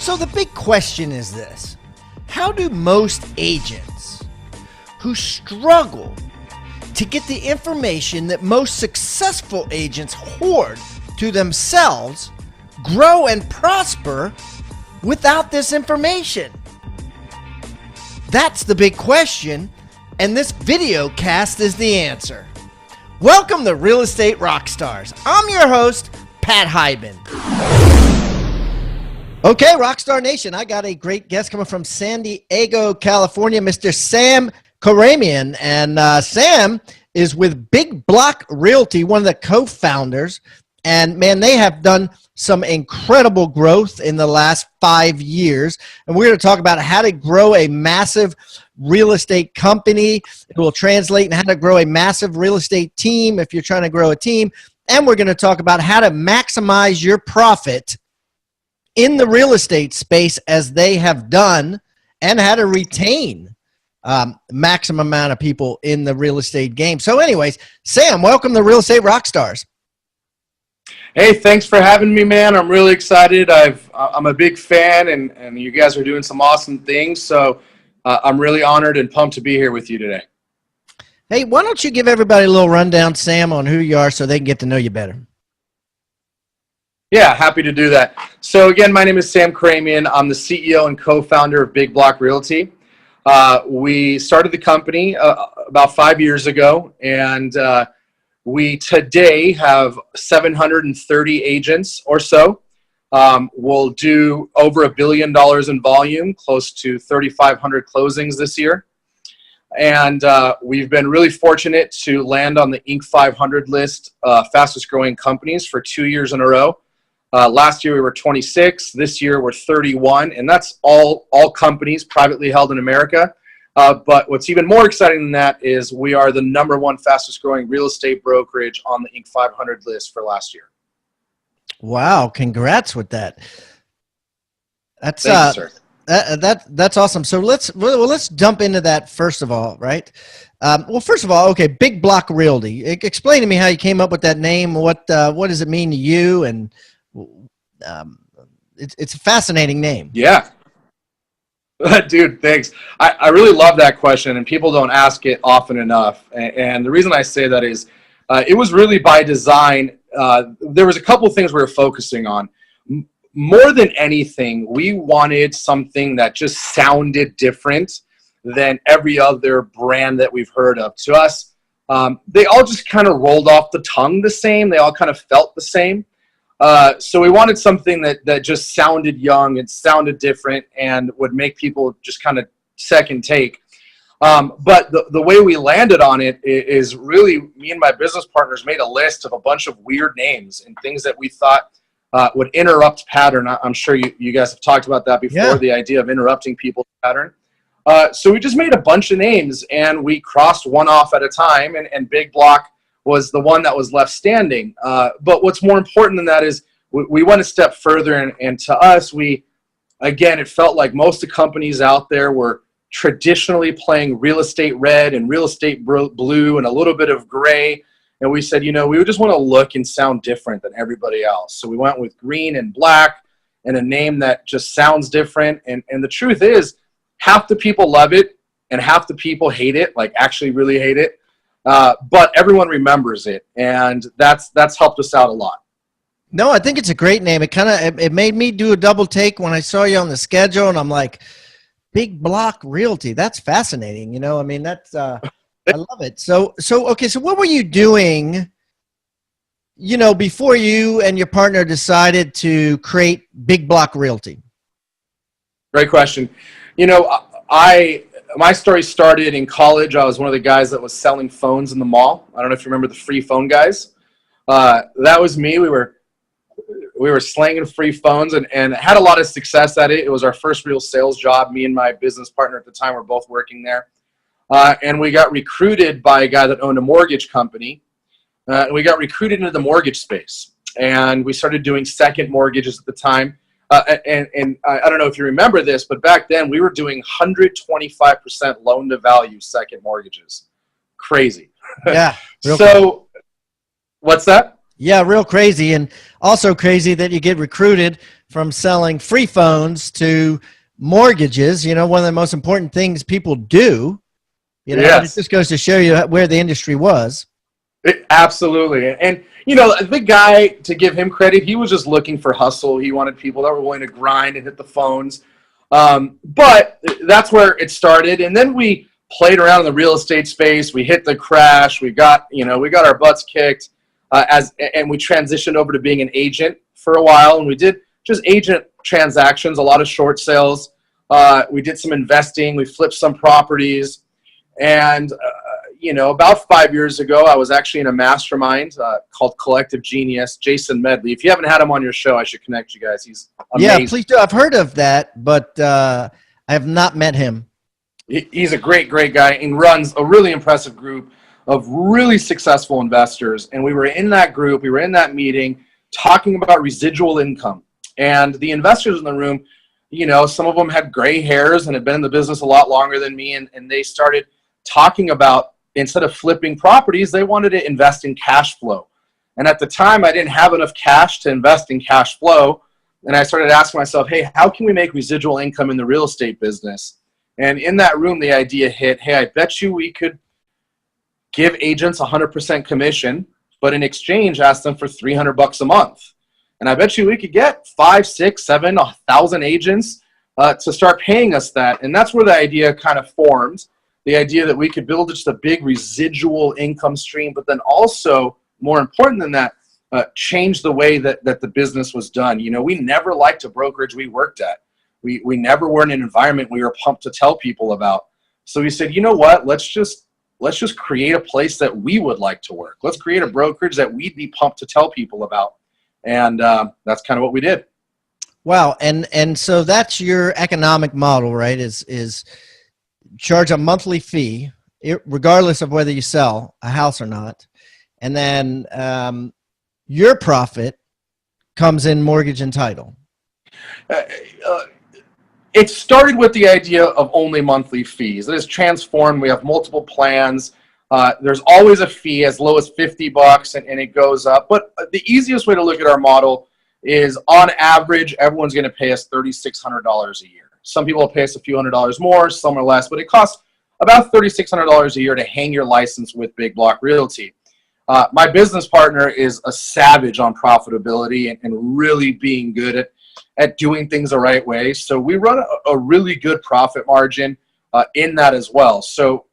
So the big question is this: how do most agents who struggle to get the information that most successful agents hoard to themselves grow and prosper without this information? That's the big question, and this video cast is the answer. Welcome to Real Estate Rockstars. I'm your host, Pat Hyben. Okay, Rockstar Nation, I got a great guest coming from San Diego, California, Mr. Sam Khorramian. And Sam is with Big Block Realty, one of the co-founders. And man, they have done some incredible growth in the last 5 years. And we're going to talk about how to grow a massive real estate company. It will translate in how to grow a massive real estate team if you're trying to grow a team. And we're going to talk about how to maximize your profit in the real estate space as they have done, and how to retain maximum amount of people in the real estate game. So anyways, Sam, welcome to Real Estate Rockstars. Hey, thanks for having me, man. I'm really excited. I'm a big fan, and you guys are doing some awesome things. So I'm really honored and pumped to be here with you today. Hey, why don't you give everybody a little rundown, Sam, on who you are so they can get to know you better? Yeah, happy to do that. So again, my name is Sam Khorramian. I'm the CEO and co-founder of Big Block Realty. We started the company about 5 years ago, and we today have 730 agents or so. We'll do over $1 billion in volume, close to 3,500 closings this year. And we've been really fortunate to land on the Inc. 500 list, fastest growing companies for 2 years in a row. Last year we were 26. This year we're 31, and that's all companies privately held in America. But what's even more exciting than that is we are the #1 fastest growing real estate brokerage on the Inc. 500 list for last year. Wow, congrats with that. That's Thank you, sir. That's awesome. So let's jump into that first of all, right? Well, first of all, okay, Big Block Realty. Explain to me how you came up with that name. What does it mean to you? And it's a fascinating name. Yeah. Dude, thanks. I really love that question, and people don't ask it often enough. And the reason I say that is it was really by design. There was a couple things we were focusing on. More than anything, we wanted something that just sounded different than every other brand that we've heard of. To us, they all just kind of rolled off the tongue the same. They all kind of felt the same. So we wanted something that just sounded young and sounded different and would make people just kind of second take. But the way we landed on it is really me and my business partners made a list of a bunch of weird names and things that we thought would interrupt pattern. I'm sure you guys have talked about that before, yeah. The idea of interrupting people's pattern. So we just made a bunch of names, and we crossed one off at a time, and Big Block was the one that was left standing. But what's more important than that is we went a step further, and to us, again, it felt like most of the companies out there were traditionally playing real estate red and real estate blue and a little bit of gray. And we said, we just want to look and sound different than everybody else. So we went with green and black and a name that just sounds different. And the truth is, half the people love it and half the people hate it, like actually really hate it. But everyone remembers it, and that's helped us out a lot. No, I think it's a great name. It made me do a double take when I saw you on the schedule, and I'm like, Big Block Realty. That's fascinating. I mean, that's I love it. So okay. So what were you doing, before you and your partner decided to create Big Block Realty? Great question. My story started in college. I was one of the guys that was selling phones in the mall. I don't know if you remember the free phone guys. That was me. We were slanging free phones and had a lot of success at it. It was our first real sales job. Me and my business partner at the time were both working there. And we got recruited by a guy that owned a mortgage company. We got recruited into the mortgage space. And we started doing second mortgages at the time. And I don't know if you remember this, but back then we were doing 125% loan to value second mortgages. Crazy. Yeah. So what's that? Yeah, real crazy. And also crazy that you get recruited from selling free phones to mortgages, one of the most important things people do, but it Yes. just goes to show you where the industry was. Absolutely. And, the guy, to give him credit, he was just looking for hustle. He wanted people that were willing to grind and hit the phones. But that's where it started. And then we played around in the real estate space. We hit the crash. We got our butts kicked and we transitioned over to being an agent for a while. And we did just agent transactions, a lot of short sales. We did some investing. We flipped some properties. And about 5 years ago, I was actually in a mastermind called Collective Genius. Jason Medley. If you haven't had him on your show, I should connect you guys. He's amazing. Yeah, please do. I've heard of that, but I have not met him. He's a great guy and runs a really impressive group of really successful investors. And we were in that group. We were in that meeting talking about residual income. And the investors in the room, some of them had gray hairs and had been in the business a lot longer than me. And they started talking about, instead of flipping properties, they wanted to invest in cash flow. And at the time, I didn't have enough cash to invest in cash flow. And I started asking myself, hey, how can we make residual income in the real estate business? And in that room, the idea hit, hey, I bet you we could give agents 100% commission, but in exchange, ask them for $300 a month. And I bet you we could get 5, 6, 7, 1,000 agents to start paying us that. And that's where the idea kind of formed. The idea that we could build just a big residual income stream, but then also, more important than that, change the way that the business was done. We never liked a brokerage we worked at. We never were in an environment we were pumped to tell people about. So we said, you know what? Let's just create a place that we would like to work. Let's create a brokerage that we'd be pumped to tell people about. And that's kind of what we did. Wow. And so that's your economic model, right? Is charge a monthly fee, regardless of whether you sell a house or not. And then your profit comes in mortgage and title. It started with the idea of only monthly fees. It has transformed. We have multiple plans. There's always a fee as low as $50 and it goes up. But the easiest way to look at our model is, on average, everyone's going to pay us $3,600 a year. Some people will pay us a few $100s more, some are less, but it costs about $3,600 a year to hang your license with Big Block Realty. My business partner is a savage on profitability and really being good at doing things the right way. So we run a really good profit margin in that as well. So,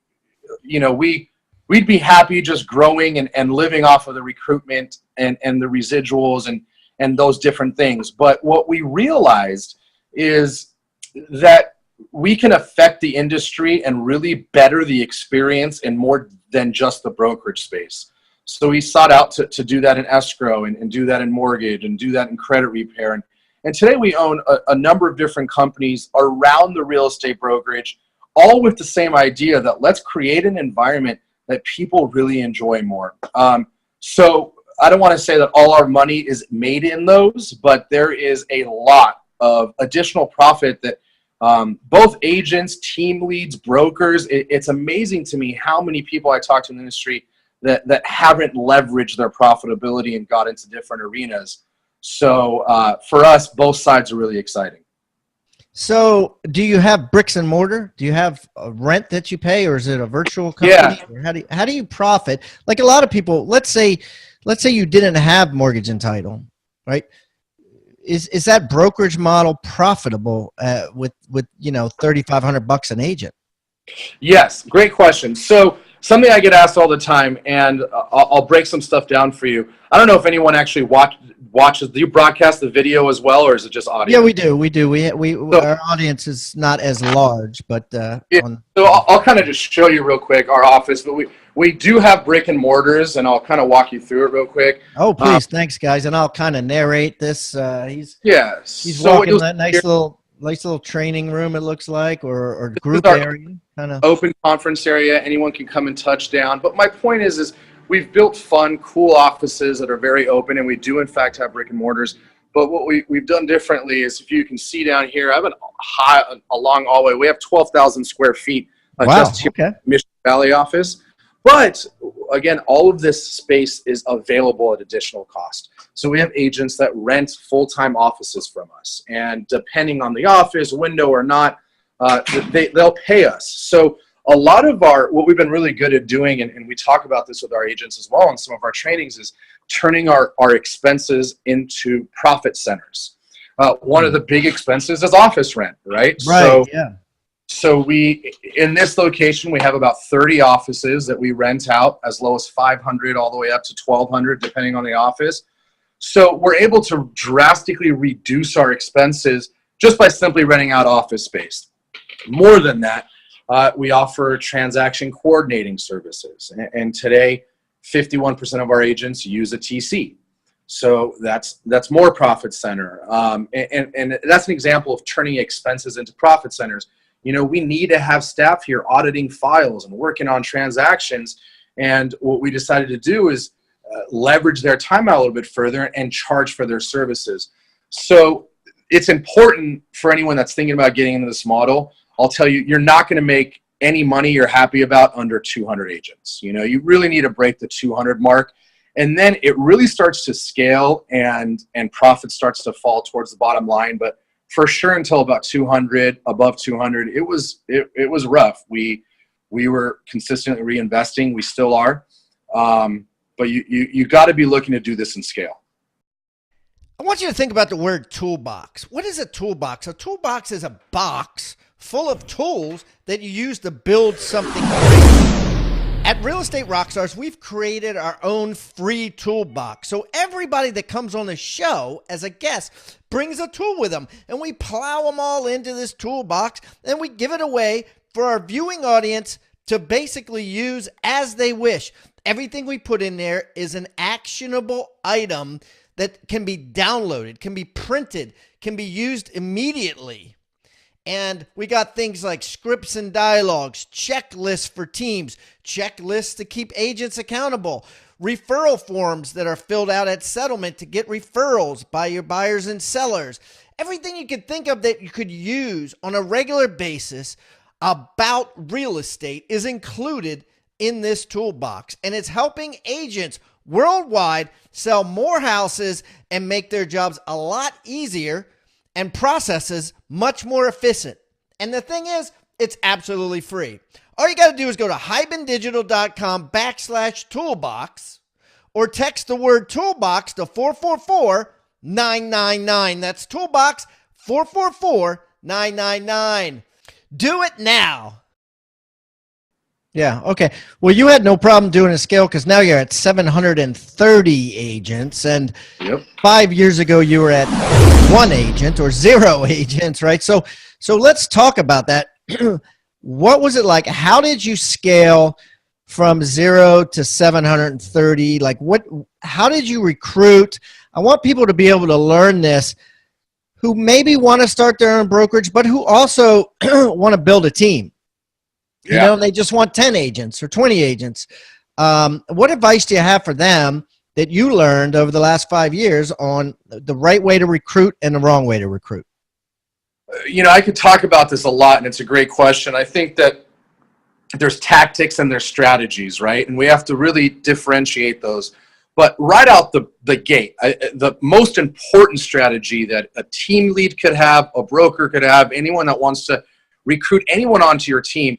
we'd be happy just growing and living off of the recruitment and the residuals and those different things. But what we realized is that we can affect the industry and really better the experience in more than just the brokerage space. So we sought out to do that in escrow and do that in mortgage and do that in credit repair. And today we own a number of different companies around the real estate brokerage, all with the same idea that let's create an environment that people really enjoy more. So I don't want to say that all our money is made in those, but there is a lot of additional profit that both agents, team leads, brokers, it's amazing to me how many people I talk to in the industry that haven't leveraged their profitability and got into different arenas. So for us, both sides are really exciting. So do you have bricks and mortar? Do you have a rent that you pay, or is it a virtual company? Yeah. Or how do you profit? Like a lot of people, let's say you didn't have mortgage and title, right? Is that brokerage model profitable with $3,500 an agent? Yes, great question. So something I get asked all the time, and I'll break some stuff down for you. I don't know if anyone actually watches. Do you broadcast the video as well, or is it just audio? Yeah, we do. Our audience is not as large, but so I'll kind of just show you real quick our office, but we do have brick and mortars, and I'll kind of walk you through it real quick. Oh, please, thanks, guys, and I'll kind of narrate this. He's so walking that nice little training room, it looks like, or group area, kind of open conference area. Anyone can come and touch down. But my point is we've built fun, cool offices that are very open, and we do in fact have brick and mortars. But what we've done differently is, if you can see down here, I have a long hallway. We have 12,000 square feet just here in the Mission Valley office. But again, all of this space is available at additional cost. So we have agents that rent full-time offices from us, and depending on the office, window or not, they'll pay us. So a lot of what we've been really good at doing, and we talk about this with our agents as well in some of our trainings, is turning our expenses into profit centers. One of the big expenses is office rent, right? Right, yeah. So in this location, we have about 30 offices that we rent out, as low as 500 all the way up to 1,200, depending on the office. So we're able to drastically reduce our expenses just by simply renting out office space. More than that, we offer transaction coordinating services. And today, 51% of our agents use a TC. So that's more profit center. And that's an example of turning expenses into profit centers. You know, we need to have staff here auditing files and working on transactions. And what we decided to do is leverage their time out a little bit further and charge for their services. So it's important for anyone that's thinking about getting into this model. I'll tell you, you're not going to make any money you're happy about under 200 agents. You know, you really need to break the 200 mark. And then it really starts to scale, and profit starts to fall towards the bottom line. But for sure, until about 200, above 200, it was rough. We were consistently reinvesting. We still are. But you got to be looking to do this in scale. I want you to think about the word toolbox. What is a toolbox? A toolbox is a box full of tools that you use to build something great. At Real Estate Rockstars, we've created our own free toolbox. So everybody that comes on the show as a guest brings a tool with them, and we plow them all into this toolbox, and we give it away for our viewing audience to basically use as they wish. Everything we put in there is an actionable item that can be downloaded, can be printed, can be used immediately. And we got things like scripts and dialogues, checklists for teams, checklists to keep agents accountable, referral forms that are filled out at settlement to get referrals by your buyers and sellers. Everything you could think of that you could use on a regular basis about real estate is included in this toolbox. And it's helping agents worldwide sell more houses and make their jobs a lot easier and processes much more efficient. And the thing is, it's absolutely free. All you got to do is go to hibandigital.com/toolbox or text the word toolbox to 444-999. That's toolbox 444-999. Do it now. Yeah, okay. Well, you had no problem doing a scale because now you're at 730 agents. And 5 years ago, you were at 1 agent or 0 agents, right? So let's talk about that. What was it like? How did you scale from 0 to 730? Like how did you recruit? I want people to be able to learn this who maybe want to start their own brokerage, but who also want to build a team. You know, they just want 10 agents or 20 agents. What advice do you have for them that you learned over the last 5 years on the right way to recruit and the wrong way to recruit? You know, I could talk about this a lot, and it's a great question. I think that there's tactics and there's strategies, right? And we have to really differentiate those. But right out the gate, the most important strategy that a team lead could have, a broker could have, anyone that wants to recruit anyone onto your team,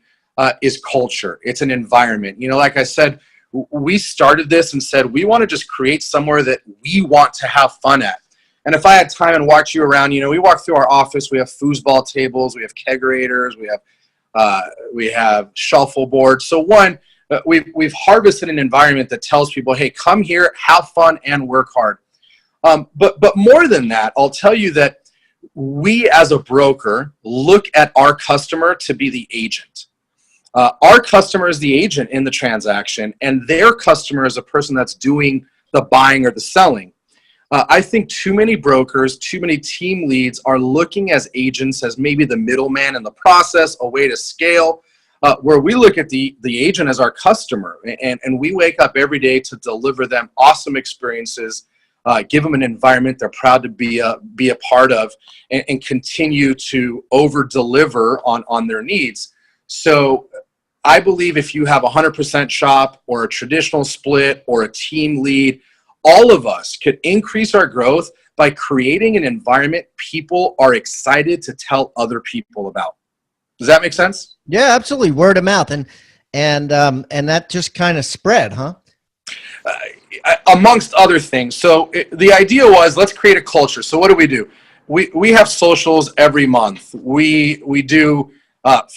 is culture. It's an environment. You know, like I said, we started this and said, we want to just create somewhere that we want to have fun at. And if I had time and walked you around, you know, we walk through our office, we have foosball tables, we have kegerators, we have shuffleboard. So we've harvested an environment that tells people, hey, come here, have fun, and work hard. But more than that, I'll tell you that we as a broker look at our customer to be the agent. Our customer is the agent in the transaction, and their customer is a person that's doing the buying or the selling. I think too many brokers, too many team leads are looking as agents as maybe the middleman in the process, a way to scale, where we look at the agent as our customer, and we wake up every day to deliver them awesome experiences, give them an environment they're proud to be a part of, and continue to over-deliver on their needs. So I believe if you have a 100% shop or a traditional split or a team lead, all of us could increase our growth by creating an environment people are excited to tell other people about. Does that make sense? Yeah, absolutely. Word of mouth. And that just kind of spread, huh? Amongst other things. So the idea was, let's create a culture. So what do? We have socials every month. We do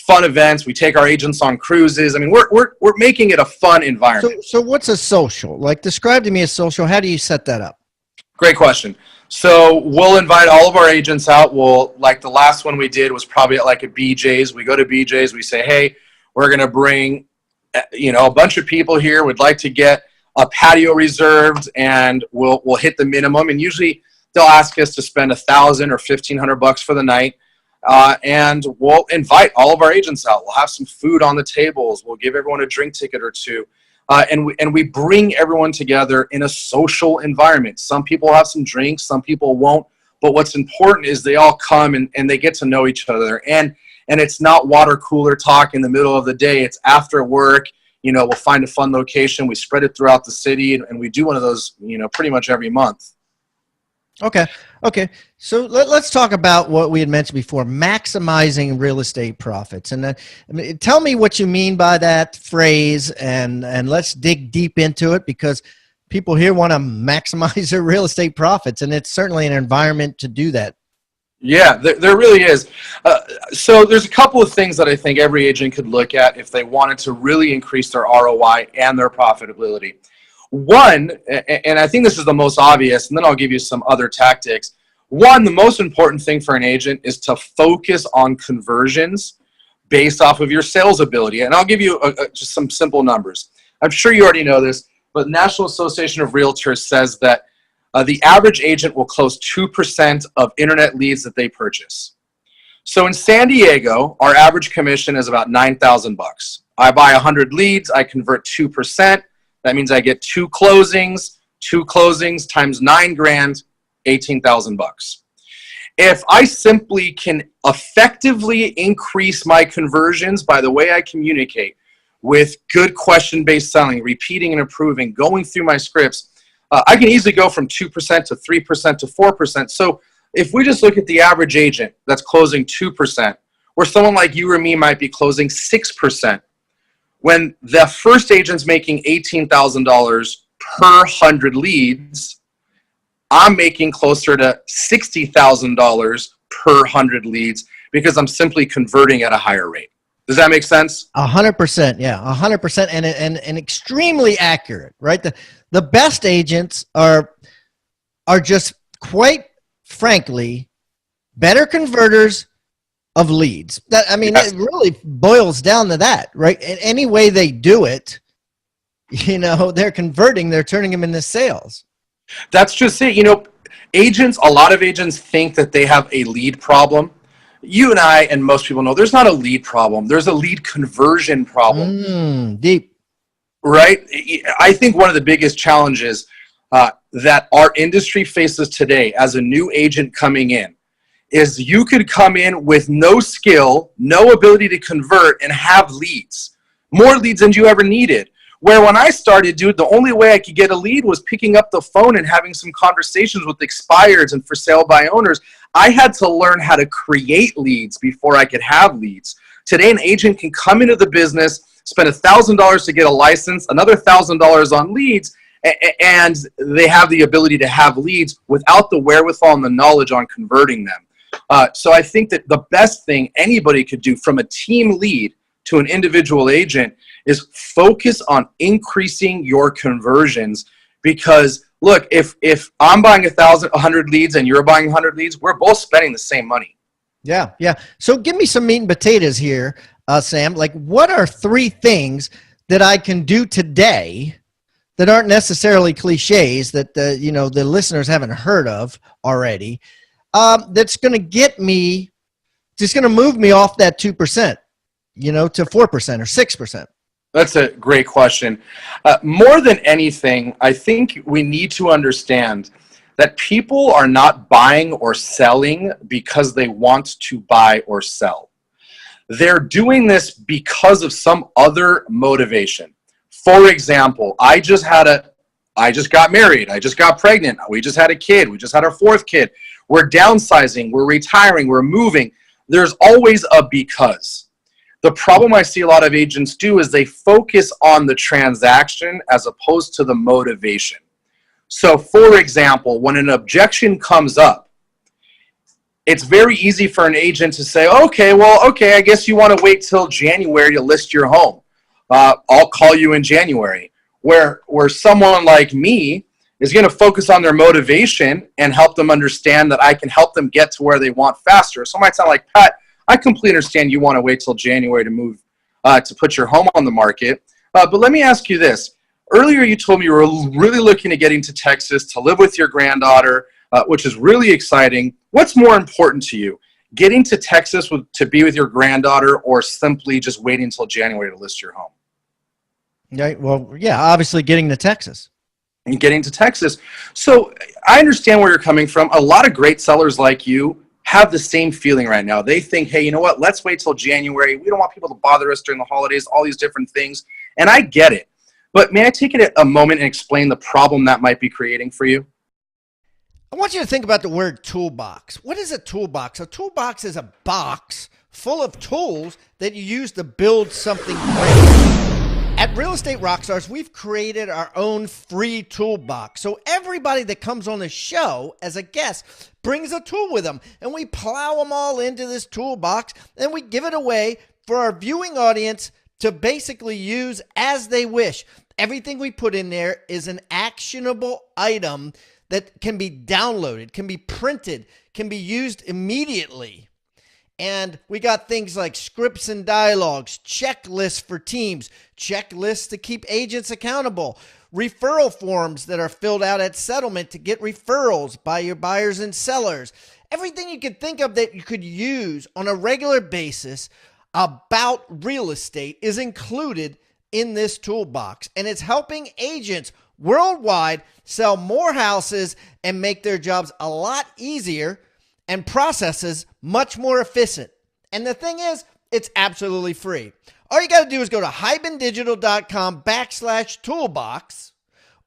fun events. We take our agents on cruises. I mean, we're making it a fun environment. So what's a social? Like, describe to me a social. How do you set that up? Great question. So we'll invite all of our agents out. Like the last one we did was probably at like a BJ's. We go to BJ's. We say, hey, we're going to bring, a bunch of people here. We'd like to get a patio reserved, and we'll hit the minimum. And usually they'll ask us to spend $1,000 or $1,500 for the night. And we'll invite all of our agents out. We'll have some food on the tables. We'll give everyone a drink ticket or two. And we bring everyone together in a social environment. Some people have some drinks, some people won't. But what's important is they all come and they get to know each other. And it's not water cooler talk in the middle of the day. It's after work. We'll find a fun location. We spread it throughout the city, and we do one of those, pretty much every month. Okay. So let's talk about what we had mentioned before, maximizing real estate profits. And tell me what you mean by that phrase, and let's dig deep into it, because people here want to maximize their real estate profits, and it's certainly an environment to do that. Yeah, there really is. So there's a couple of things that I think every agent could look at if they wanted to really increase their ROI and their profitability. One, and I think this is the most obvious, and then I'll give you some other tactics. One, the most important thing for an agent is to focus on conversions based off of your sales ability. And I'll give you just some simple numbers. I'm sure you already know this, but National Association of Realtors says that the average agent will close 2% of internet leads that they purchase. So in San Diego, our average commission is about $9,000. I buy 100 leads, I convert 2%. That means I get two closings times $9,000, $18,000. If I simply can effectively increase my conversions by the way I communicate with good question-based selling, repeating and improving, going through my scripts, I can easily go from 2% to 3% to 4%. So if we just look at the average agent that's closing 2%, where someone like you or me might be closing 6%, when the first agent's making $18,000 per 100 leads, I'm making closer to $60,000 per 100 leads because I'm simply converting at a higher rate. Does that make sense? 100%. Yeah, 100%, and extremely accurate, right? The best agents are just, quite frankly, better converters of leads. It really boils down to that, right? And any way they do it, they're converting, they're turning them into sales. That's just it. A lot of agents think that they have a lead problem. You and I and most people know there's not a lead problem. There's a lead conversion problem. Deep. Right? I think one of the biggest challenges that our industry faces today as a new agent coming in is you could come in with no skill, no ability to convert, and have leads. More leads than you ever needed. Where when I started, dude, the only way I could get a lead was picking up the phone and having some conversations with expireds and for sale by owners. I had to learn how to create leads before I could have leads. Today, an agent can come into the business, spend $1,000 to get a license, another $1,000 on leads, and they have the ability to have leads without the wherewithal and the knowledge on converting them. So I think that the best thing anybody could do from a team lead to an individual agent is focus on increasing your conversions. Because look, if I'm buying 100 leads and you're buying 100 leads, we're both spending the same money. Yeah. So give me some meat and potatoes here, Sam. Like, what are 3 things that I can do today that aren't necessarily cliches that the listeners haven't heard of already? That's going to get me, just going to move me off that 2%, to 4% or 6%. That's a great question. More than anything, I think we need to understand that people are not buying or selling because they want to buy or sell. they're doing this because of some other motivation. For example, I just got married, I just got pregnant, we just had a kid, we just had our fourth kid, we're downsizing, we're retiring, we're moving. There's always a because. The problem I see a lot of agents do is they focus on the transaction as opposed to the motivation. So for example, when an objection comes up, it's very easy for an agent to say, okay, I guess you want to wait till January to list your home. I'll call you in January. Where someone like me is going to focus on their motivation and help them understand that I can help them get to where they want faster. So it might sound like, Pat, I completely understand you want to wait till January to move, to put your home on the market. But let me ask you this. Earlier you told me you were really looking at getting to Texas to live with your granddaughter, which is really exciting. What's more important to you? Getting to Texas to be with your granddaughter, or simply just waiting until January to list your home? Yeah, well, yeah, obviously getting to Texas. And getting to Texas. So I understand where you're coming from. A lot of great sellers like you have the same feeling right now. They think, hey, you know what? Let's wait till January. We don't want people to bother us during the holidays, all these different things. And I get it. But may I take it a moment and explain the problem that might be creating for you? I want you to think about the word toolbox. What is a toolbox? A toolbox is a box full of tools that you use to build something great. At Real Estate Rockstars, we've created our own free toolbox. So everybody that comes on the show as a guest brings a tool with them, and we plow them all into this toolbox, and we give it away for our viewing audience to basically use as they wish. Everything we put in there is an actionable item that can be downloaded, can be printed, can be used immediately. And we got things like scripts and dialogues, checklists for teams, checklists to keep agents accountable, referral forms that are filled out at settlement to get referrals by your buyers and sellers. Everything you could think of that you could use on a regular basis about real estate is included in this toolbox. And it's helping agents worldwide sell more houses and make their jobs a lot easier and processes much more efficient. And the thing is, it's absolutely free. All you got to do is go to hibandigital.com/toolbox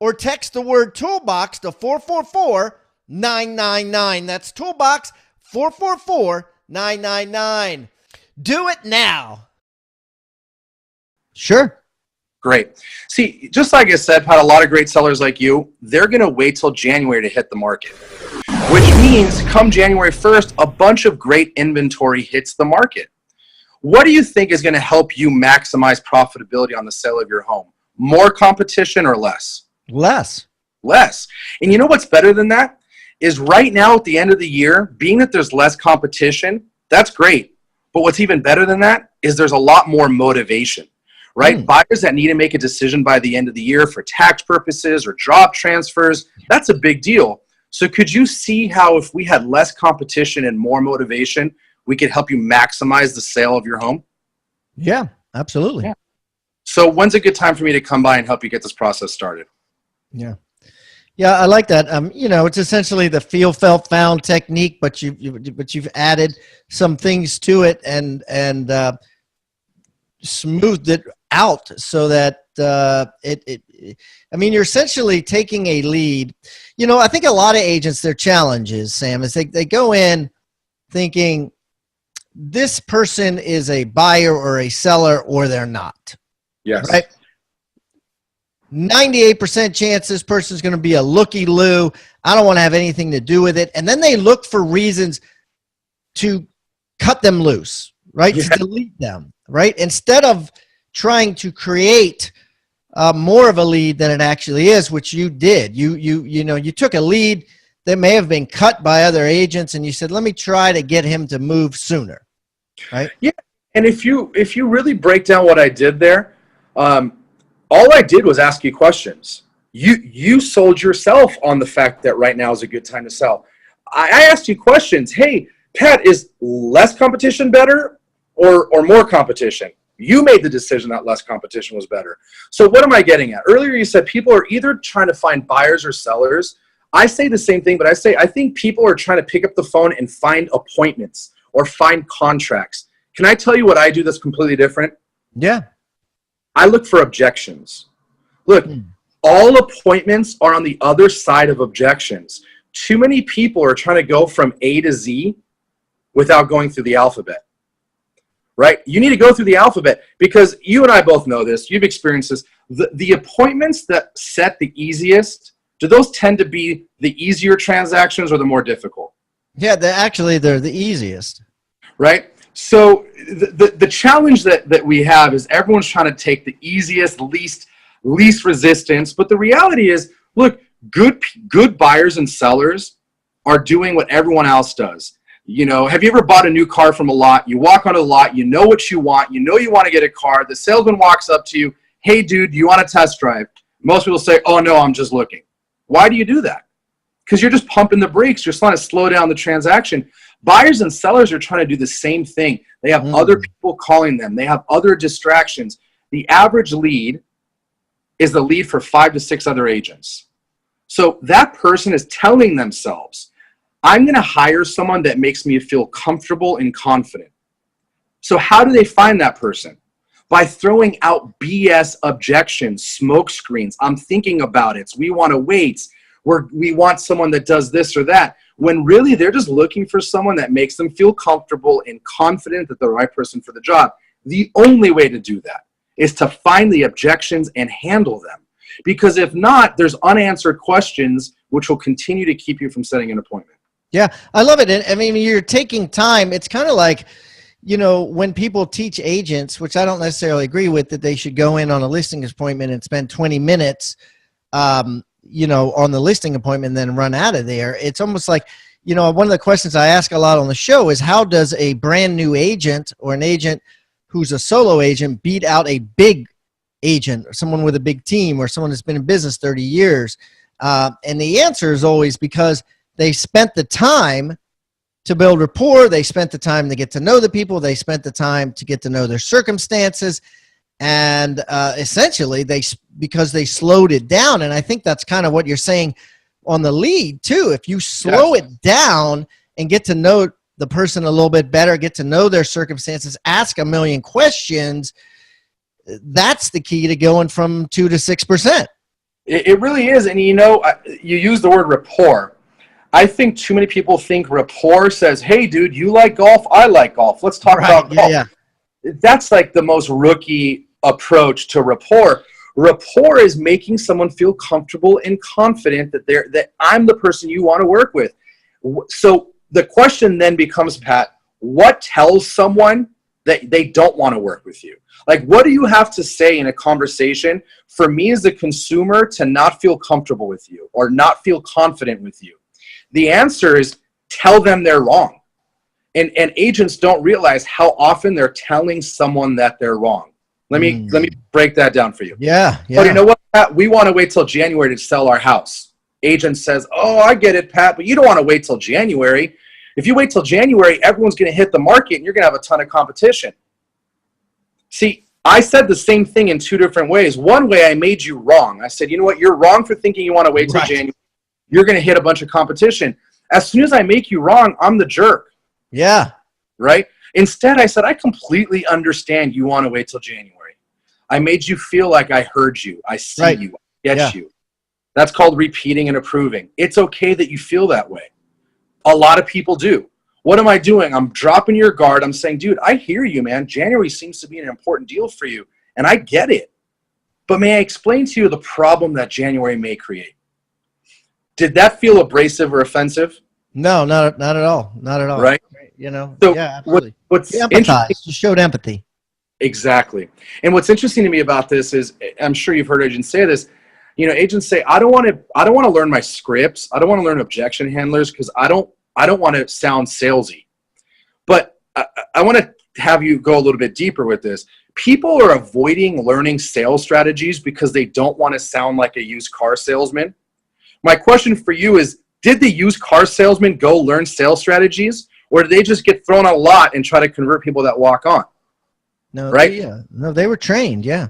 or text the word toolbox to 444-999. That's toolbox 444-999. Do it now. Sure. Great. See, just like I said, Pat, a lot of great sellers like you, they're going to wait till January to hit the market, which means come January 1st, a bunch of great inventory hits the market. What do you think is going to help you maximize profitability on the sale of your home? More competition or less? Less. Less. And you know what's better than that? Is right now at the end of the year, being that there's less competition, that's great. But what's even better than that is there's a lot more motivation. Right? Buyers that need to make a decision by the end of the year for tax purposes or job transfers, that's a big deal. So could you see how if we had less competition and more motivation, we could help you maximize the sale of your home? Yeah, absolutely. Yeah. So when's a good time for me to come by and help you get this process started? Yeah. Yeah, I like that. You know, it's essentially the feel, felt, found technique, but you've added some things to it and smoothed it out so that I mean, you're essentially taking a lead. You know, I think a lot of agents, their challenge is, Sam, is they go in thinking this person is a buyer or a seller or they're not. Yes. Right? 98% chance this person is going to be a looky-loo. I don't want to have anything to do with it. And then they look for reasons to cut them loose, right? Yeah. To delete them, right? Instead of trying to create more of a lead than it actually is, which you did. You know, you took a lead that may have been cut by other agents and you said, let me try to get him to move sooner, right? Yeah. And if you really break down what I did there, all I did was ask you questions. You sold yourself on the fact that right now is a good time to sell. I asked you questions. Hey, Pat, is less competition better or more competition? You made the decision that less competition was better. So what am I getting at? Earlier you said people are either trying to find buyers or sellers. I say the same thing, but I think people are trying to pick up the phone and find appointments or find contracts. Can I tell you what I do that's completely different? Yeah. I look for objections. Look, all appointments are on the other side of objections. Too many people are trying to go from A to Z without going through the alphabet, right? You need to go through the alphabet because you and I both know this. You've experienced this. The appointments that set the easiest, do those tend to be the easier transactions or the more difficult? Yeah, they're the easiest. Right? So the challenge that we have is everyone's trying to take the easiest, least resistance. But the reality is, look, good buyers and sellers are doing what everyone else does. You know, have you ever bought a new car from a lot? You walk onto the lot, you know what you want you want to get a car. The salesman walks up to you, hey, dude, do you want a test drive? Most people say, oh, no, I'm just looking. Why do you do that? Because you're just pumping the brakes. You're trying to slow down the transaction. Buyers and sellers are trying to do the same thing. They have other people calling them. They have other distractions. The average lead is the lead for 5 to 6 other agents. So that person is telling themselves, I'm going to hire someone that makes me feel comfortable and confident. So how do they find that person? By throwing out BS objections, smoke screens. I'm thinking about it. We want to wait. We want someone that does this or that. When really they're just looking for someone that makes them feel comfortable and confident that they're the right person for the job. The only way to do that is to find the objections and handle them. Because if not, there's unanswered questions which will continue to keep you from setting an appointment. Yeah, I love it. And I mean, you're taking time. It's kind of like, you know, when people teach agents, which I don't necessarily agree with, that they should go in on a listing appointment and spend 20 minutes, you know, on the listing appointment and then run out of there. It's almost like, you know, one of the questions I ask a lot on the show is, how does a brand new agent or an agent who's a solo agent beat out a big agent or someone with a big team or someone that's been in business 30 years? And the answer is always because they spent the time to build rapport. They spent the time to get to know the people. They spent the time to get to know their circumstances. And essentially, because they slowed it down. And I think that's kind of what you're saying on the lead, too. If you slow it down and get to know the person a little bit better, get to know their circumstances, ask a million questions, that's the key to going from 2 to 6%. It really is. And, you know, you use the word rapport. I think too many people think rapport says, hey, dude, you like golf? I like golf. Let's talk about golf. Yeah. That's like the most rookie approach to rapport. Rapport is making someone feel comfortable and confident that I'm the person you want to work with. So the question then becomes, Pat, what tells someone that they don't want to work with you? Like, what do you have to say in a conversation for me as a consumer to not feel comfortable with you or not feel confident with you? The answer is tell them they're wrong. And agents don't realize how often they're telling someone that they're wrong. Let me break that down for you. Yeah. But you know what, Pat? We want to wait till January to sell our house. Agent says, oh, I get it, Pat, but you don't want to wait till January. If you wait till January, everyone's going to hit the market and you're going to have a ton of competition. See, I said the same thing in 2 different ways. One way, I made you wrong. I said, you know what? You're wrong for thinking you want to wait till January. You're going to hit a bunch of competition. As soon as I make you wrong, I'm the jerk. Yeah. Right? Instead, I said, I completely understand you want to wait till January. I made you feel like I heard you. I see you. I get you. That's called repeating and approving. It's okay that you feel that way. A lot of people do. What am I doing? I'm dropping your guard. I'm saying, dude, I hear you, man. January seems to be an important deal for you, and I get it. But may I explain to you the problem that January may create? Did that feel abrasive or offensive? No, not at all. Not at all. Right? You know, so yeah, absolutely. What's interesting? You showed empathy. Exactly. And what's interesting to me about this is, I'm sure you've heard agents say this. You know, agents say, I don't want to learn my scripts. I don't want to learn objection handlers because I don't want to sound salesy. But I want to have you go a little bit deeper with this. People are avoiding learning sales strategies because they don't want to sound like a used car salesman. My question for you is, did the used car salesman go learn sales strategies, or did they just get thrown on a lot and try to convert people that walk on? No, right? No, they were trained. Yeah.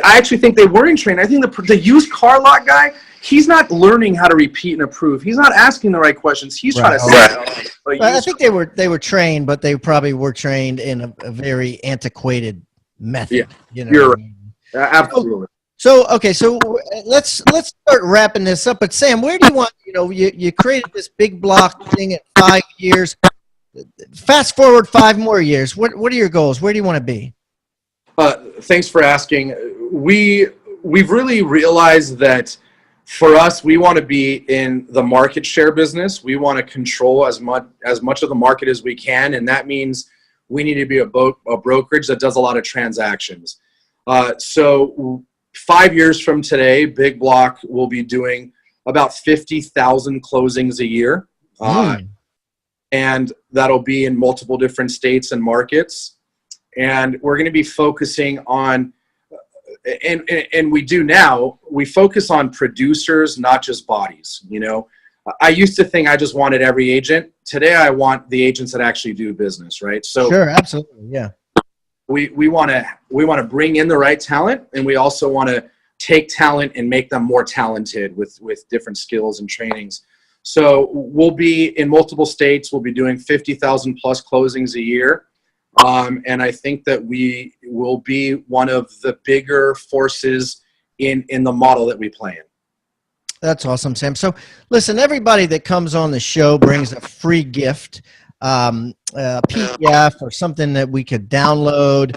I actually think they were in training. I think the used car lot guy, he's not learning how to repeat and approve. He's not asking the right questions. He's trying to sell. I think they were trained, but they probably were trained in a very antiquated method. Yeah, you know. you're right. Absolutely. So okay, so let's start wrapping this up. But Sam, where do you want? You created this big block thing in 5 years. Fast forward 5 more years. What are your goals? Where do you want to be? Thanks for asking. We've really realized that for us, we want to be in the market share business. We want to control as much of the market as we can, and that means we need to be a brokerage that does a lot of transactions. So 5 years from today, Big Block will be doing about 50,000 closings a year. And that'll be in multiple different states and markets. And we're going to be focusing on, and we do now, we focus on producers, not just bodies. I used to think I just wanted every agent. Today, I want the agents that actually do business, right? So sure, absolutely, yeah. We want to bring in the right talent, and we also want to take talent and make them more talented with different skills and trainings. So we'll be in multiple states. We'll be doing 50,000 plus closings a year. And I think that we will be one of the bigger forces in the model that we play in. That's awesome, Sam. So listen, everybody that comes on the show brings a free gift, a PDF or something that we could download.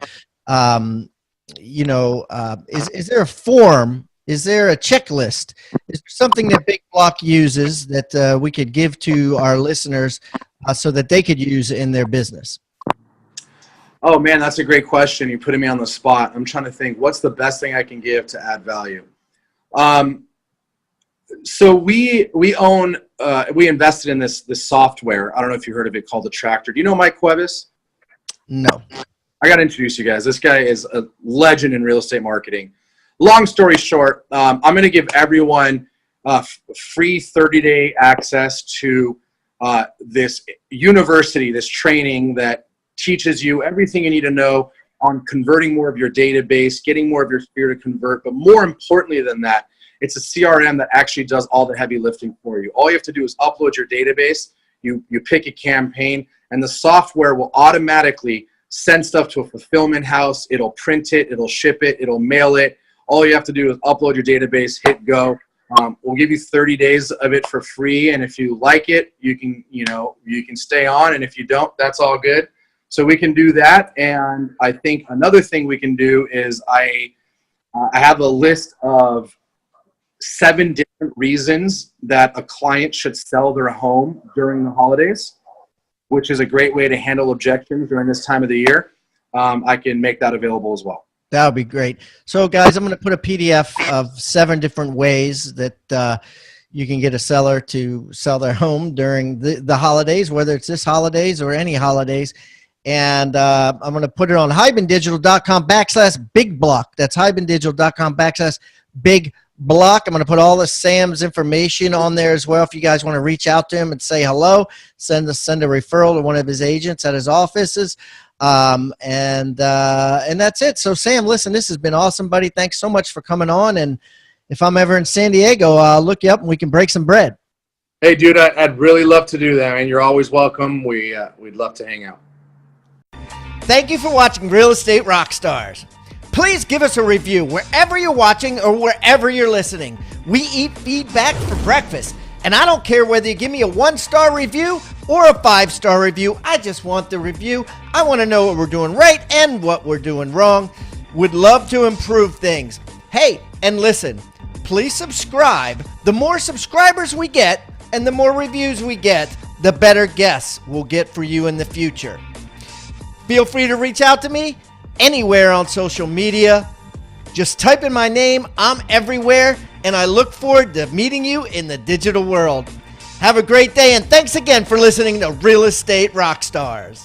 Is there a form? Is there a checklist? Is there something that Big Block uses that we could give to our listeners so that they could use in their business? Oh man, that's a great question. You're putting me on the spot. I'm trying to think, what's the best thing I can give to add value? So we invested in this software. I don't know if you heard of it, called the Tractor. Do you know Mike Cuevas? No. I got to introduce you guys. This guy is a legend in real estate marketing. Long story short, I'm going to give everyone free 30-day access to this university, this training that teaches you everything you need to know on converting more of your database, getting more of your sphere to convert. But more importantly than that, it's a CRM that actually does all the heavy lifting for you. All you have to do is upload your database, you pick a campaign, and the software will automatically send stuff to a fulfillment house. It'll print it, it'll ship it, it'll mail it. All you have to do is upload your database, hit go. We'll give you 30 days of it for free, and if you like it, you can stay on, and if you don't, that's all good. So we can do that, and I think another thing we can do is I have a list of 7 different reasons that a client should sell their home during the holidays, which is a great way to handle objections during this time of the year. I can make that available as well. That would be great. So guys, I'm going to put a PDF of 7 different ways that you can get a seller to sell their home during the holidays, whether it's this holidays or any holidays. And I'm going to put it on hibandigital.com/Big Block. That's hibandigital.com/Big Block. I'm going to put all of Sam's information on there as well. If you guys want to reach out to him and say hello, send a referral to one of his agents at his offices. And that's it. So Sam, listen, this has been awesome, buddy. Thanks so much for coming on. And if I'm ever in San Diego, I'll look you up and we can break some bread. Hey dude, I'd really love to do that, man. You're always welcome. We'd love to hang out. Thank you for watching Real Estate Rockstars. Please give us a review wherever you're watching or wherever you're listening. We eat feedback for breakfast, and I don't care whether you give me a 1-star review or a 5-star review. I just want the review. I want to know what we're doing right and what we're doing wrong. Would love to improve things. Hey, and listen, please subscribe. The more subscribers we get and the more reviews we get, the better guests we'll get for you in the future. Feel free to reach out to me anywhere on social media. Just type in my name. I'm everywhere, and I look forward to meeting you in the digital world. Have a great day, and thanks again for listening to Real Estate Rockstars.